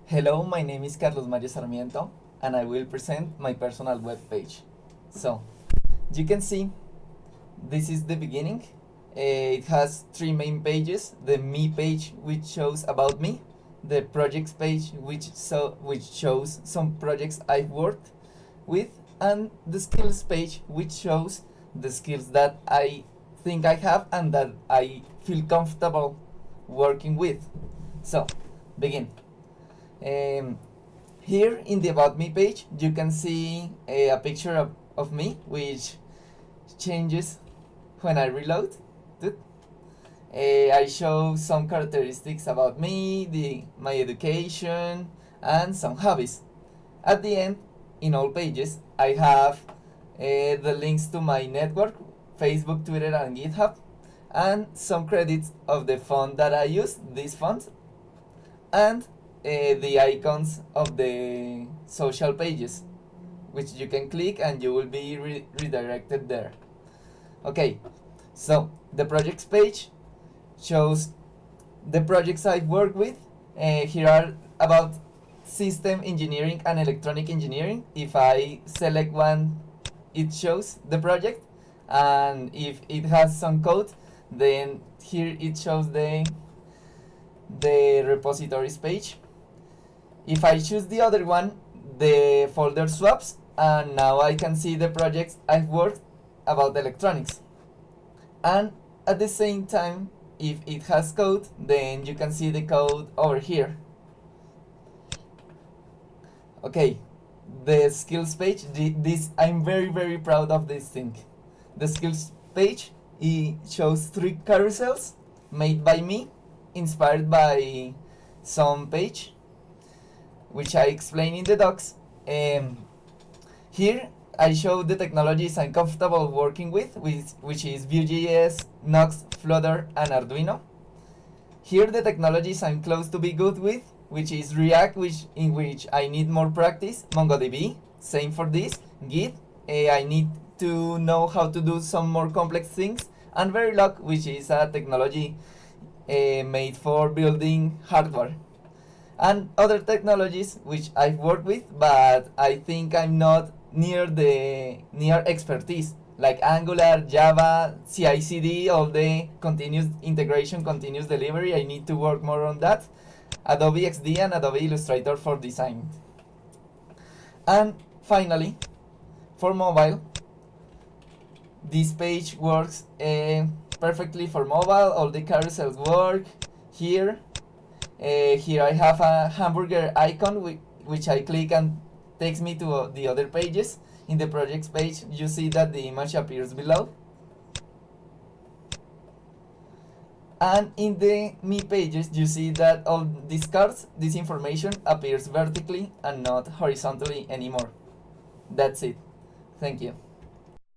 Hello, my name is Carlos Mario Sarmiento, and I will present my personal web page. So, you can see this is the beginning. It has three main pages: the me page, which shows about me; the projects page, which shows some projects I've worked with; and the skills page, which shows the skills that I think I have and that I feel comfortable working with. So, begin. Um, Here in the About Me page, you can see a picture of me, which changes when I reload. Good. I show some characteristics about me, my education, and some hobbies. At the end, in all pages, I have the links to my network, Facebook, Twitter, and GitHub, and some credits of the font that I use, this font, and the icons of the social pages, which you can click and you will be redirected there. Okay, so the projects page shows the projects I've worked with. Here are about system engineering and electronic engineering. If I select one, it shows the project, and if it has some code, then here it shows the repositories page. If I choose the other one, the folder swaps, and now I can see the projects I've worked about electronics. And at the same time, if it has code, then you can see the code over here. Okay, the skills page, this I'm very proud of this thing. The skills page, it shows three carousels made by me, inspired by some page, which I explain in the docs. Here I show the technologies I'm comfortable working with, which is Vue.js, Nux, Flutter, and Arduino. Here the technologies I'm close to be good with, which is React, in which I need more practice, MongoDB, same for this, Git, I need to know how to do some more complex things, and Verilog, which is a technology made for building hardware. And other technologies which I've worked with, but I think I'm not near expertise, like Angular, Java, CI/CD, all the continuous integration, continuous delivery. I need to work more on that. Adobe XD and Adobe Illustrator for design. And finally, for mobile, this page works perfectly for mobile. All the carousels work here. Here I have a hamburger icon which I click and takes me to the other pages. In the projects page, you see that the image appears below. And in the me pages, you see that all these cards, this information appears vertically and not horizontally anymore. That's it. Thank you.